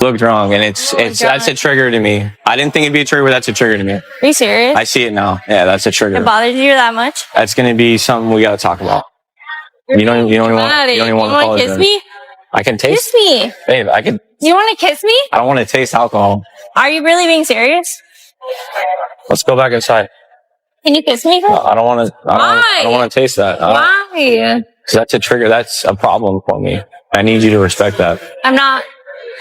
looked wrong, and that's a trigger to me. I didn't think it'd be a trigger, but that's a trigger to me. Are you serious? I see it now. Yeah, that's a trigger. It bothers you that much? That's gonna be something we gotta talk about. You don't even want to kiss me? I can taste. Kiss me, babe. I can. You want to kiss me? I don't want to taste alcohol. Are you really being serious? Let's go back inside. Can you kiss me? I don't want to. I don't want to taste that. Why? Because that's a trigger. That's a problem for me. I need you to respect that. I'm not.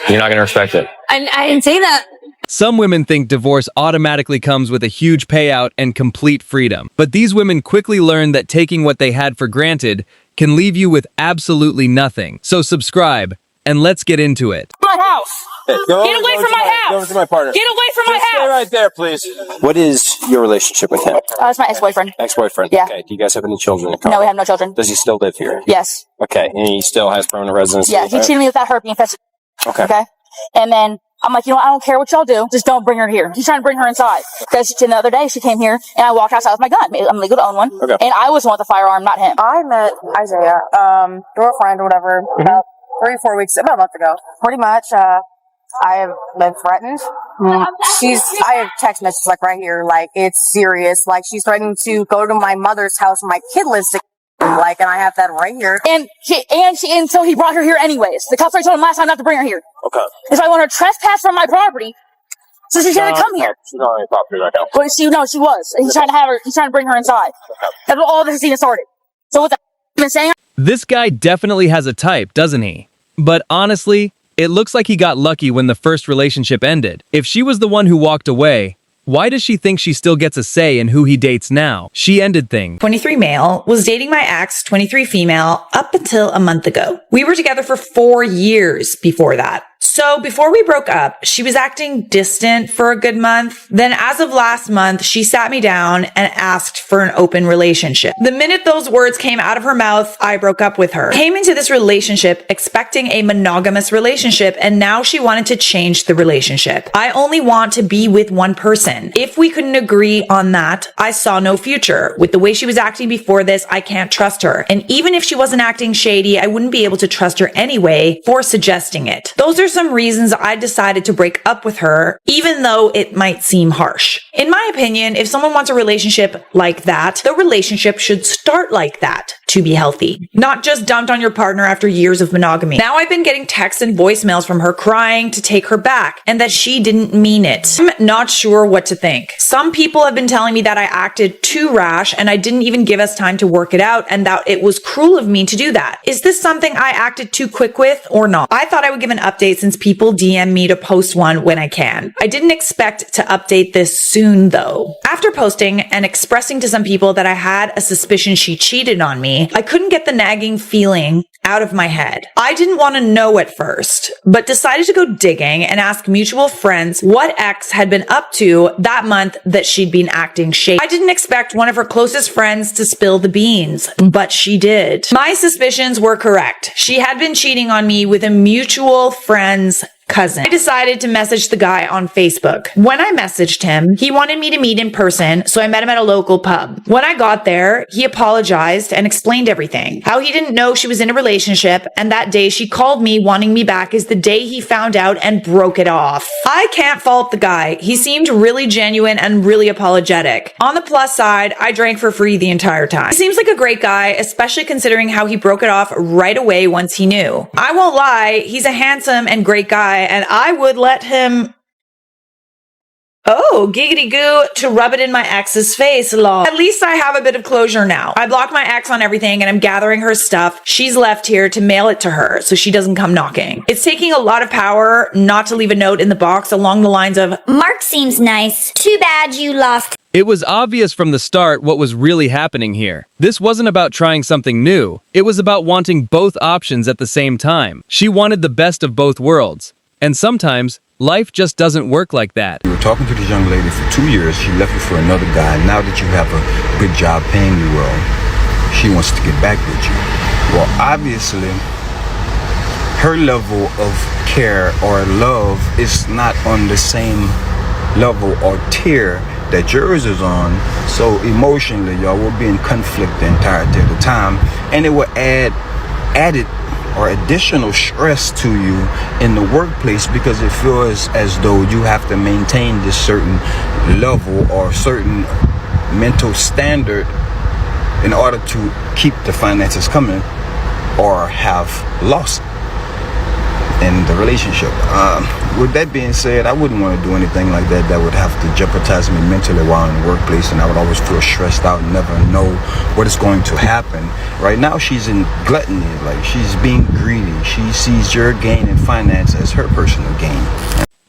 You're not gonna respect it. I didn't say that. Some women think divorce automatically comes with a huge payout and complete freedom. But these women quickly learn that taking what they had for granted can leave you with absolutely nothing. So subscribe, and let's get into it. My house! Get away from my house! Go over to my partner. Get away from my house! Stay right there, please. What is your relationship with him? It's my ex-boyfriend. Ex-boyfriend? Yeah. Okay. Do you guys have any children? No, we have no children. Does he still live here? Yes. Okay. And he still has permanent residency? Yeah, he treated me without her being infested. Okay. Okay? And then I'm like, I don't care what y'all do. Just don't bring her here. He's trying to bring her inside. Because the other day she came here and I walked outside with my gun. I'm legal to own one. Okay. And I was the one with the firearm, not him. I met Isaiah, through a friend or whatever, about 3 or 4 weeks, about a month ago. Pretty much, I have been threatened. I have text messages like right here, like it's serious. Like she's threatening to go to my mother's house where my kid lives. Like, and I have that right here. And so he brought her here anyways. The cops already told him last time not to bring her here. Okay. And so I want her to trespass from my property. So she's gonna come here. She's not on any property right now. But she was. And he's trying to bring her inside. That's what all this is even started. So what the been saying? This guy definitely has a type, doesn't he? But honestly, it looks like he got lucky when the first relationship ended. If she was the one who walked away, why does she think she still gets a say in who he dates now? She ended things. 23 male, was dating my ex, 23 female, up until a month ago. We were together for 4 years before that. So before we broke up, she was acting distant for a good month. Then as of last month, she sat me down and asked for an open relationship. The minute those words came out of her mouth, I broke up with her. Came into this relationship expecting a monogamous relationship, and now she wanted to change the relationship. I only want to be with one person. If we couldn't agree on that, I saw no future. With the way she was acting before this, I can't trust her. And even if she wasn't acting shady, I wouldn't be able to trust her anyway for suggesting it. Those are some reasons I decided to break up with her, even though it might seem harsh. In my opinion, if someone wants a relationship like that, the relationship should start like that to be healthy, not just dumped on your partner after years of monogamy. Now I've been getting texts and voicemails from her crying to take her back and that she didn't mean it. I'm not sure what to think. Some people have been telling me that I acted too rash and I didn't even give us time to work it out and that it was cruel of me to do that. Is this something I acted too quick with or not? I thought I would give an update since people DM me to post one when I can. I didn't expect to update this soon though. After posting and expressing to some people that I had a suspicion she cheated on me, I couldn't get the nagging feeling out of my head. I didn't want to know at first, but decided to go digging and ask mutual friends what ex had been up to that month that she'd been acting shady. I didn't expect one of her closest friends to spill the beans, but she did. My suspicions were correct. She had been cheating on me with a mutual friend's cousin. I decided to message the guy on Facebook. When I messaged him, he wanted me to meet in person, so I met him at a local pub. When I got there, he apologized and explained everything. How he didn't know she was in a relationship, and that day she called me wanting me back is the day he found out and broke it off. I can't fault the guy. He seemed really genuine and really apologetic. On the plus side, I drank for free the entire time. He seems like a great guy, especially considering how he broke it off right away once he knew. I won't lie, he's a handsome and great guy, and I would let him giggity goo to rub it in my ex's face, lol. At least I have a bit of closure now. I blocked my ex on everything and I'm gathering her stuff. She's left here to mail it to her so she doesn't come knocking. It's taking a lot of power not to leave a note in the box along the lines of, Mark seems nice. Too bad you lost. It was obvious from the start what was really happening here. This wasn't about trying something new. It was about wanting both options at the same time. She wanted the best of both worlds. And sometimes, life just doesn't work like that. You were talking to this young lady for 2 years. She left you for another guy. Now that you have a good job paying you well, she wants to get back with you. Well, obviously, her level of care or love is not on the same level or tier that yours is on. So emotionally, y'all will be in conflict the entirety of the time. And it will add or additional stress to you in the workplace, because it feels as though you have to maintain this certain level or certain mental standard in order to keep the finances coming, or have lost in the relationship. With that being said, I wouldn't want to do anything like that would have to jeopardize me mentally while in the workplace, and I would always feel stressed out and never know what is going to happen. Right now she's in gluttony, like she's being greedy. She sees your gain in finance as her personal gain.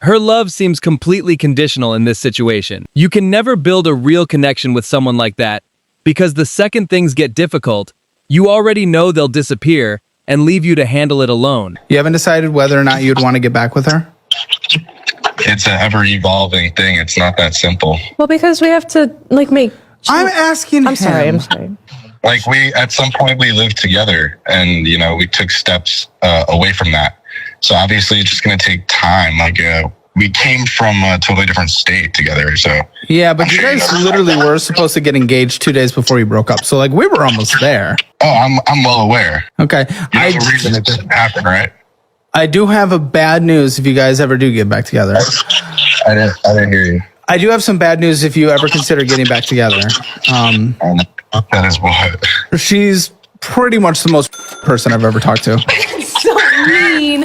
Her love seems completely conditional in this situation. You can never build a real connection with someone like that, because the second things get difficult, you already know they'll disappear and leave you to handle it alone. You haven't decided whether or not you'd want to get back with her? It's an ever-evolving thing. It's not that simple. Well, because we have to, make... I'm asking I'm sorry. Like, at some point, we lived together, and, we took steps away from that. So, obviously, it's just going to take time. We came from a totally different state together, so... Yeah, but you guys literally were supposed to get engaged 2 days before you broke up. So, we were almost there. Oh, I'm well aware. Okay. You know the reason it didn't happen, right? I do have a bad news if you guys ever do get back together. I didn't hear you. I do have some bad news if you ever consider getting back together. That is what? She's pretty much the most person I've ever talked to. So mean.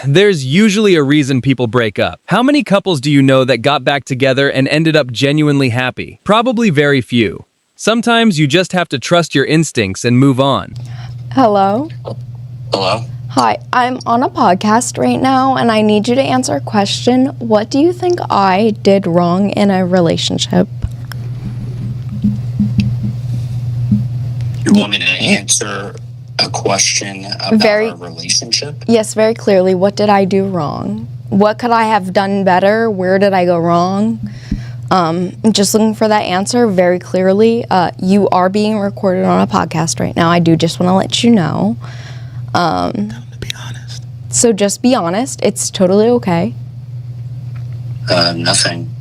There's usually a reason people break up. How many couples do you know that got back together and ended up genuinely happy? Probably very few. Sometimes you just have to trust your instincts and move on. Hello? Hello? Hi, I'm on a podcast right now and I need you to answer a question. What do you think I did wrong in a relationship? You want me to answer a question about our relationship? Yes, very clearly. What did I do wrong? What could I have done better? Where did I go wrong? I'm just looking for that answer very clearly. You are being recorded on a podcast right now. I do just want to let you know. Be honest. So just be honest. It's totally okay. Nothing.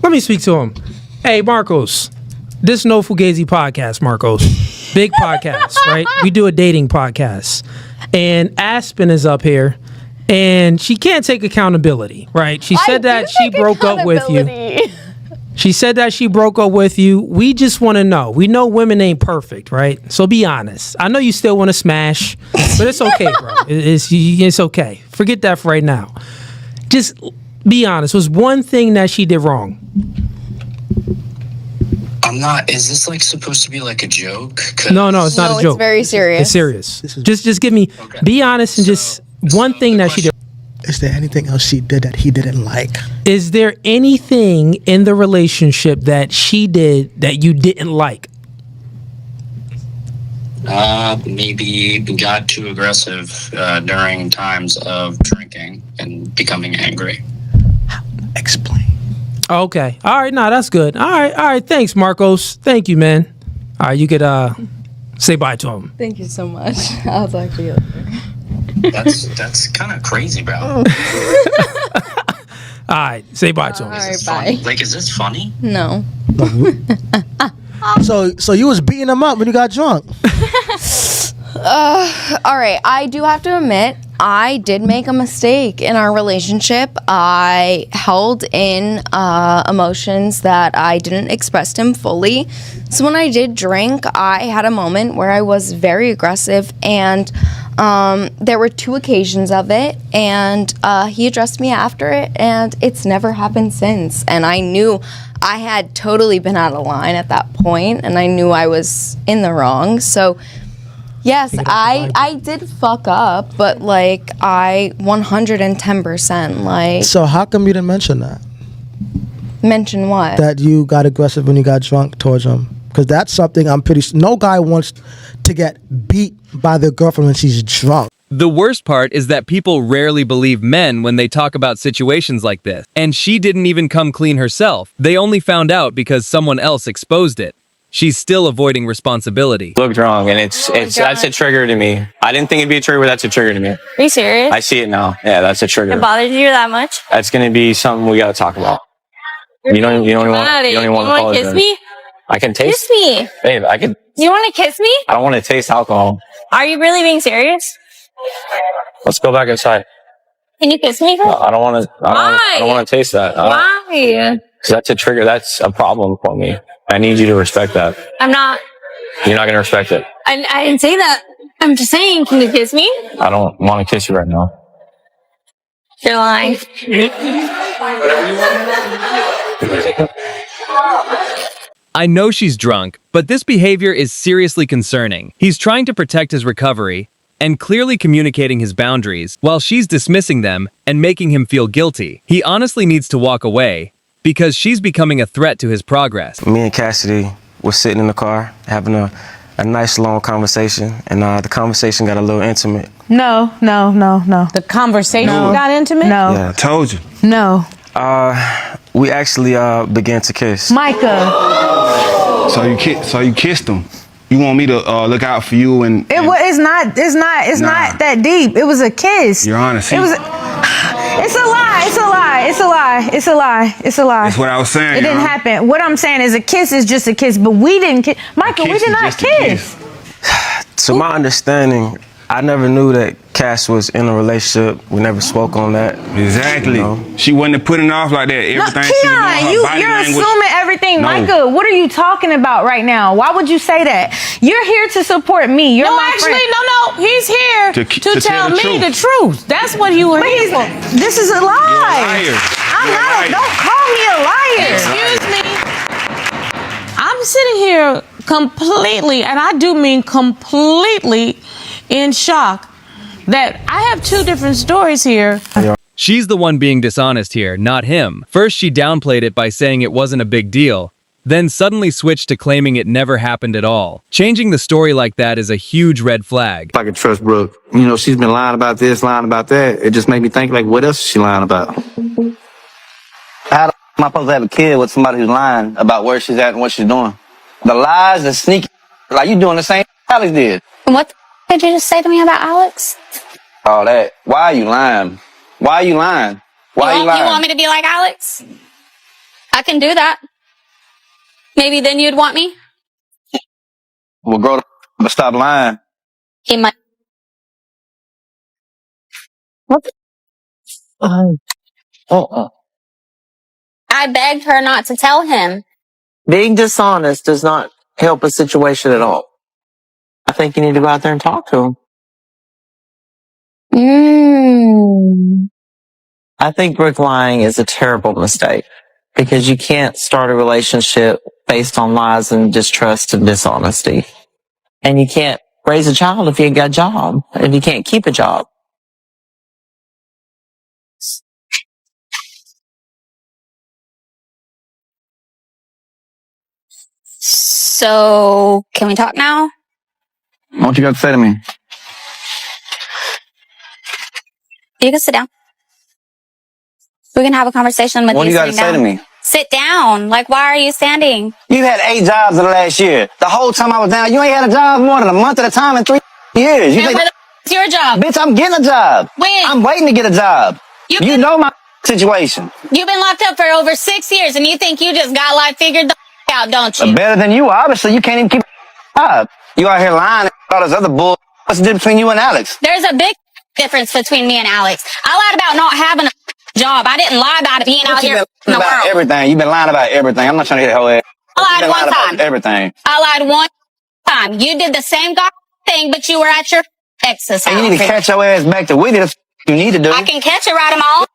Let me speak to him. Hey, Marcos. This No Fugazi podcast, Marcos. Big podcast, right? We do a dating podcast. And Aspen is up here. And she can't take accountability, right? She said that she broke up with you. She said that she broke up with you. We just want to know. We know women ain't perfect, right? So be honest. I know you still want to smash, but it's okay, bro. It's okay. Forget that for right now. Just be honest. Was one thing that she did wrong? I'm not. Is this supposed to be a joke? No, it's not a joke. It's very serious. It's serious. Just give me. Okay. Be honest and just one thing that she did. Is there anything else she did that he didn't like? Is there anything in the relationship that she did that you didn't like? Maybe got too aggressive during times of drinking and becoming angry. Explain. Okay. All right. No, that's good. All right. Thanks, Marcos. Thank you, man. All right. You could say bye to him. Thank you so much. I'll talk to you later. That's kind of crazy, bro. All right, say bye to him. All right, bye. Is this funny? No. So you was beating him up when you got drunk. All right, I do have to admit, I did make a mistake in our relationship. I held in emotions that I didn't express to him fully. So when I did drink, I had a moment where I was very aggressive, and there were 2 occasions of it, and he addressed me after it, and it's never happened since. And I knew I had totally been out of line at that point, and I knew I was in the wrong. So yes, I did fuck up, but I 110% So how come you didn't mention that? Mention what? That you got aggressive when you got drunk towards him. Because that's something I'm pretty no guy wants to get beat by their girlfriend when she's drunk. The worst part is that people rarely believe men when they talk about situations like this. And she didn't even come clean herself. They only found out because someone else exposed it. She's still avoiding responsibility. Looked wrong, and it's that's a trigger to me. I didn't think it'd be a trigger, but that's a trigger to me. Are you serious? I see it now. Yeah, that's a trigger. It bothers you that much? That's gonna be something we gotta talk about. You don't even want to kiss me? I can taste. Kiss me. Babe, I can. You want to kiss me? I don't want to taste alcohol. Are you really being serious? Let's go back inside. Can you kiss me? No, I don't want to. I don't want to taste that. Why? Because that's a trigger. That's a problem for me. I need you to respect that. I'm not. You're not going to respect it. I didn't say that. I'm just saying, can you kiss me? I don't want to kiss you right now. You're lying. I know she's drunk, but this behavior is seriously concerning. He's trying to protect his recovery and clearly communicating his boundaries while she's dismissing them and making him feel guilty. He honestly needs to walk away because she's becoming a threat to his progress. Me and Cassidy were sitting in the car having a nice long conversation, and the conversation got a little intimate. No. The conversation got intimate? No. Yeah, I told you. No. We actually began to kiss. Micah. So you kissed him. You want me to look out for you and It's not that deep. It was a kiss. You're honest. It was it's a lie. That's what I was saying. It didn't happen. What I'm saying is a kiss is just a kiss, but we didn't kiss. Michael, we did not kiss. To my understanding, I never knew that Cass was in a relationship. We never spoke on that. Exactly. She wasn't putting off like that. Everything she was Keon, doing, her body you're language. assuming everything. No. Micah, what are you talking about right now? Why would you say that? You're here to support me. You're my friend. No. He's here to tell me the truth. That's what he was here for. This is a lie. You're a liar. I'm You're a not. liar. Don't call me a liar. Excuse me. I'm sitting here completely, and I do mean completely, in shock that I have two different stories here. She's the one being dishonest here, not him. First, she downplayed it by saying it wasn't a big deal, then suddenly switched to claiming it never happened at all. Changing the story like that is a huge red flag. I can trust Brooke. You know, she's been lying about this, lying about that. It just made me think, like, what else is she lying about? How the am I supposed to have a kid with somebody who's lying about where she's at and what she's doing? The lies, the sneaky, like you doing the same Alex did. What did you just say to me about Alex? All that. Why are you lying? Why are you lying? Why are you lying? You want me to be like Alex? I can do that. Maybe then you'd want me? Well, grow but stop lying. He might. What? I begged her not to tell him. Being dishonest does not help a situation at all. I think you need to go out there and talk to him. I think Brooke lying is a terrible mistake because you can't start a relationship based on lies and distrust and dishonesty. And you can't raise a child if you ain't got a job, if you can't keep a job. So, can we talk now? What you got to say to me? You can sit down. We can have a conversation with you. What do you got to say to me? Sit down. Like, why are you standing? You had 8 jobs in the last year. The whole time I was down, you ain't had a job more than a month at a time in 3 years. You And think, what's your job? bitch, I'm getting a job. When? I'm waiting to get a job. You know my situation. You've been locked up for over 6 years, and you think you just got life figured out, don't you? Better than you, obviously. You can't even keep a job. You out here lying and all this other bull. What's the difference between you and Alex? There's a big difference between me and Alex. I lied about not having a job. I didn't lie about being out here in the About world. everything. You've been lying about everything. I'm not trying to hit the whole ass. I lied one time. Everything. I lied one time. You did the same thing, but you were at your ex's house. And you need to catch your ass back to Whitney. That's what you need to do. I can catch it right on my own.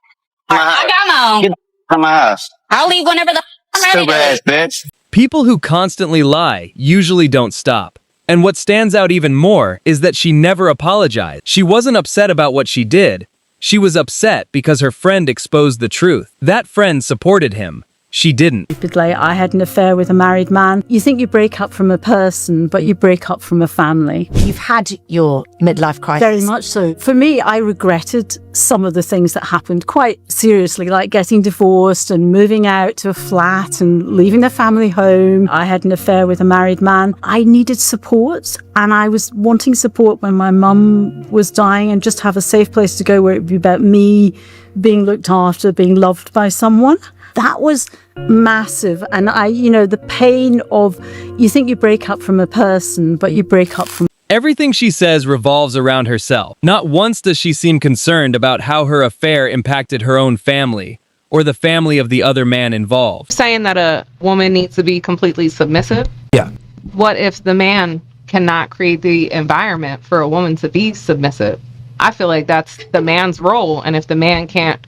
I got my own. Get from my house. I'll leave whenever I'm ready Stupid to ass leave. bitch. People who constantly lie usually don't stop. And what stands out even more is that she never apologized. She wasn't upset about what she did. She was upset because her friend exposed the truth. That friend supported him. She didn't. Like, I had an affair with a married man. You think you break up from a person, but you break up from a family. You've had your midlife crisis. Very much so. For me, I regretted some of the things that happened quite seriously, like getting divorced and moving out to a flat and leaving the family home. I had an affair with a married man. I needed support, and I was wanting support when my mum was dying, and just have a safe place to go where it would be about me being looked after, being loved by someone. That was massive. And the pain of, you think you break up from a person, but you break up from. Everything she says revolves around herself. Not once does she seem concerned about how her affair impacted her own family or the family of the other man involved. Saying that a woman needs to be completely submissive. Yeah. What if the man cannot create the environment for a woman to be submissive? I feel like that's the man's role. And if the man can't,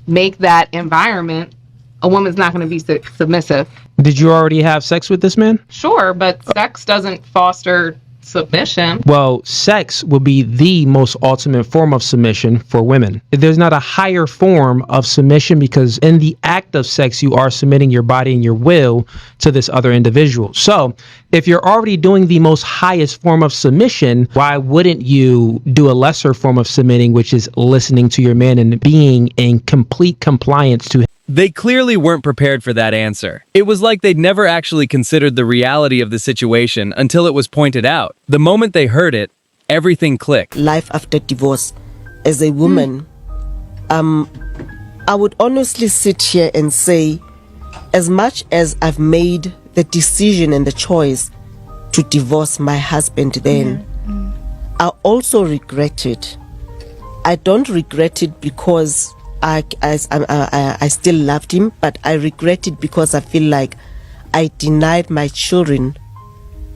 make that environment, a woman's not going to be submissive. Did you already have sex with this man? Sure, but sex doesn't foster submission. Well, sex will be the most ultimate form of submission for women. There's not a higher form of submission because in the act of sex, you are submitting your body and your will to this other individual. So if you're already doing the most highest form of submission, why wouldn't you do a lesser form of submitting, which is listening to your man and being in complete compliance to him? They clearly weren't prepared for that answer. It was like they'd never actually considered the reality of the situation until it was pointed out. The moment they heard it, everything clicked. Life after divorce. As a woman, I would honestly sit here and say, as much as I've made the decision and the choice to divorce my husband then, I also regret it. I don't regret it because I still loved him, but I regret it because I feel like I denied my children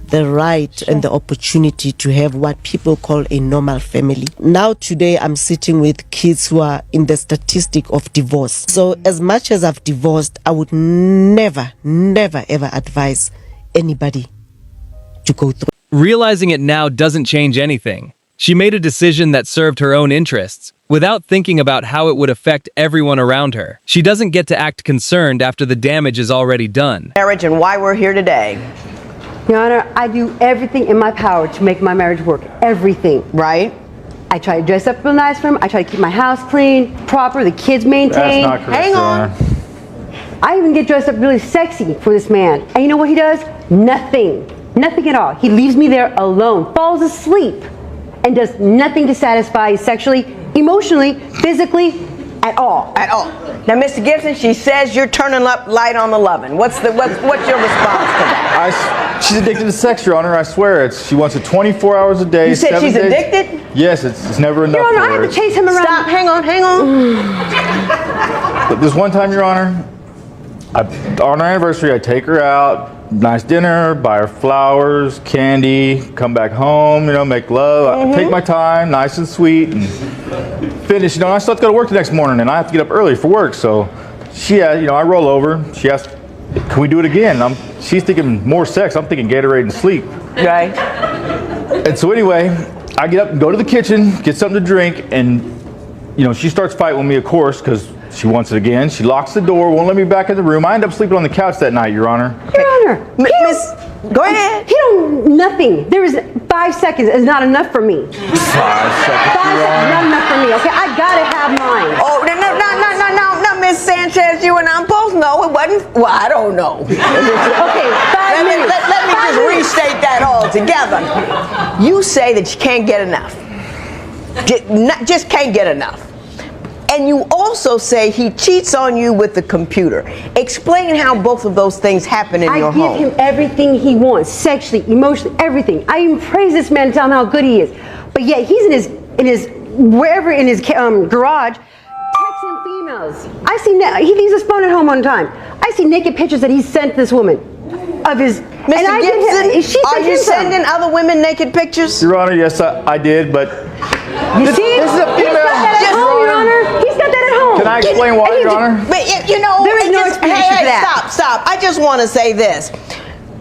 the right and the opportunity to have what people call a normal family. Now today I'm sitting with kids who are in the statistic of divorce. So as much as I've divorced, I would never ever advise anybody to go through. Realizing it now doesn't change anything. She made a decision that served her own interests, without thinking about how it would affect everyone around her. She doesn't get to act concerned after the damage is already done. Marriage and why we're here today. Your Honor, I do everything in my power to make my marriage work. Everything. Right? I try to dress up real nice for him. I try to keep my house clean, proper, the kids maintained. That's not correct, Hang on. I even get dressed up really sexy for this man. And you know what he does? Nothing. Nothing at all. He leaves me there alone, falls asleep, and does nothing to satisfy sexually, emotionally, physically, at all. At all. Now, Mr. Gibson, she says you're turning up light on the lovin'. What's your response to that? She's addicted to sex, Your Honor. I swear. She wants it 24 hours a day. You said she's addicted? Yes, it's never enough. Your Honor, I have to chase him around. Stop. Hang on. But this one time, Your Honor, on our anniversary, I take her out. Nice dinner, buy her flowers, candy, come back home, make love. I take my time, nice and sweet, and finish. I still have to go to work the next morning, and I have to get up early for work. So I roll over. She asks, can we do it again? She's thinking more sex. I'm thinking Gatorade and sleep. Right. And so anyway, I get up and go to the kitchen, get something to drink, and she starts fighting with me, of course, because she wants it again. She locks the door, won't let me back in the room. I end up sleeping on the couch that night, Your Honor. Your Honor, go ahead. He don't, nothing. There is 5 seconds is not enough for me. 5 seconds, Your Honor. Not enough for me, okay? I gotta have mine. Oh, no, Miss Sanchez, you and I'm both know it wasn't, well, I don't know. Okay, 5 minutes. Let me just restate that all together. You say that you can't get enough. Just can't get enough. And you also say he cheats on you with the computer. Explain how both of those things happen in your home. I give him everything he wants, sexually, emotionally, everything. I even praise this man and tell him how good he is. But yet he's in his garage texting females. I see he leaves his phone at home one time. I see naked pictures that he sent this woman of his. Mr. Gibson, are you sending other women naked pictures? Your Honor, yes, I did, but you see, this is a female. He's got that at home, Your Honor. He's got that at home. Can I explain why, Your Honor? But there is no explanation for that. Stop. I just want to say this.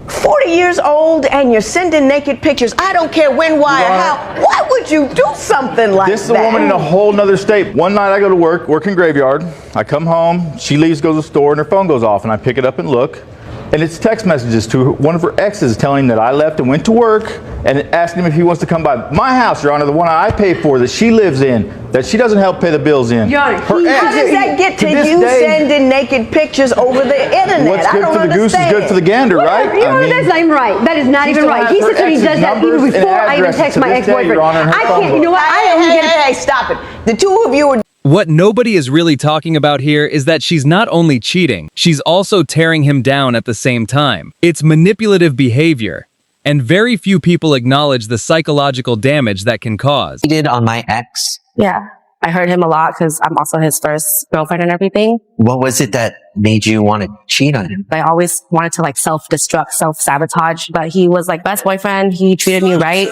40 years old and you're sending naked pictures. I don't care when, why, or how. Why would you do something like that? This is a woman in a whole nother state. One night I go to work in graveyard. I come home, she leaves, goes to the store, and her phone goes off, and I pick it up and look. And it's text messages to one of her exes telling him that I left and went to work and asking him if he wants to come by my house, Your Honor, the one I pay for, that she lives in, that she doesn't help pay the bills in. Your Honor, how does that get to you sending naked pictures over the internet? What's good for the goose is good for the gander, right? Your Honor, that's not even right. That is not even right. He said he does that even before I even text my ex-boyfriend. I can't, you know what? Hey, stop it. The two of you are... What nobody is really talking about here is that she's not only cheating, she's also tearing him down at the same time. It's manipulative behavior, and very few people acknowledge the psychological damage that can cause. He did on my ex. Yeah. I heard him a lot because I'm also his first girlfriend and everything. What was it that made you want to cheat on him? I always wanted to like self-destruct, self-sabotage, but he was like best boyfriend. He treated me right.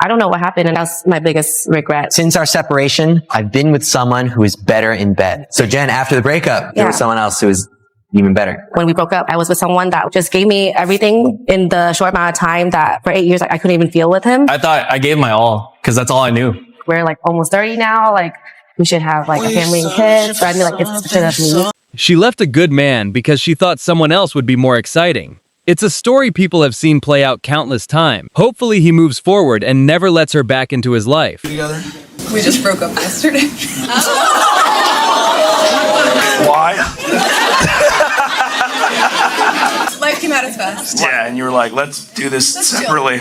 I don't know what happened, and that's my biggest regret. Since our separation, I've been with someone who is better in bed. So Jen, after the breakup, there was someone else who was even better. When we broke up, I was with someone that just gave me everything in the short amount of time that for 8 years, I couldn't even feel with him. I thought I gave my all because that's all I knew. We're like almost 30 now. Like we should have like a family and kids. But I mean, like it's should have me. She left a good man because she thought someone else would be more exciting. It's a story people have seen play out countless times. Hopefully he moves forward and never lets her back into his life. Together? We just broke up yesterday. Why? Life came at us fast. Yeah, and you were like, let's do this separately.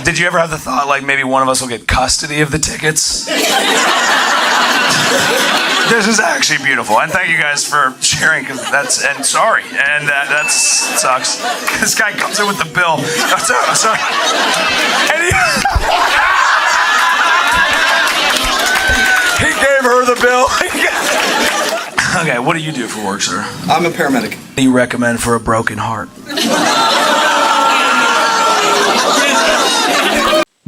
Did you ever have the thought, like, maybe one of us will get custody of the tickets? This is actually beautiful, and thank you guys for sharing, and sorry, and that sucks. This guy comes in with the bill. I'm sorry. And he gave her the bill. Okay, what do you do for work, sir? I'm a paramedic. What do you recommend for a broken heart?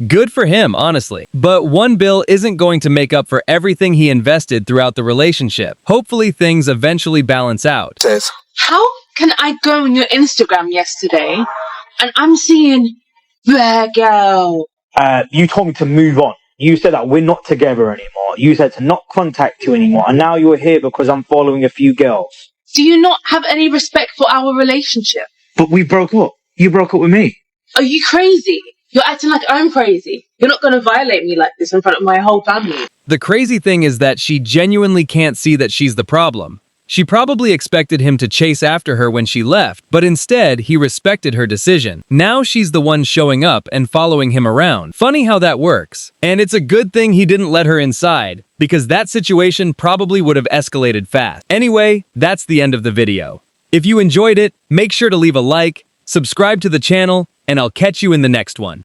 Good for him, honestly. But one bill isn't going to make up for everything he invested throughout the relationship. Hopefully things eventually balance out. How can I go on your Instagram yesterday and I'm seeing bad girl? You told me to move on. You said that we're not together anymore. You said to not contact you anymore. And now you're here because I'm following a few girls. Do you not have any respect for our relationship? But we broke up. You broke up with me. Are you crazy? You're acting like I'm crazy. You're not going to violate me like this in front of my whole family. The crazy thing is that she genuinely can't see that she's the problem. She probably expected him to chase after her when she left, but instead, he respected her decision. Now she's the one showing up and following him around. Funny how that works. And it's a good thing he didn't let her inside, because that situation probably would have escalated fast. Anyway, that's the end of the video. If you enjoyed it, make sure to leave a like, subscribe to the channel, and I'll catch you in the next one.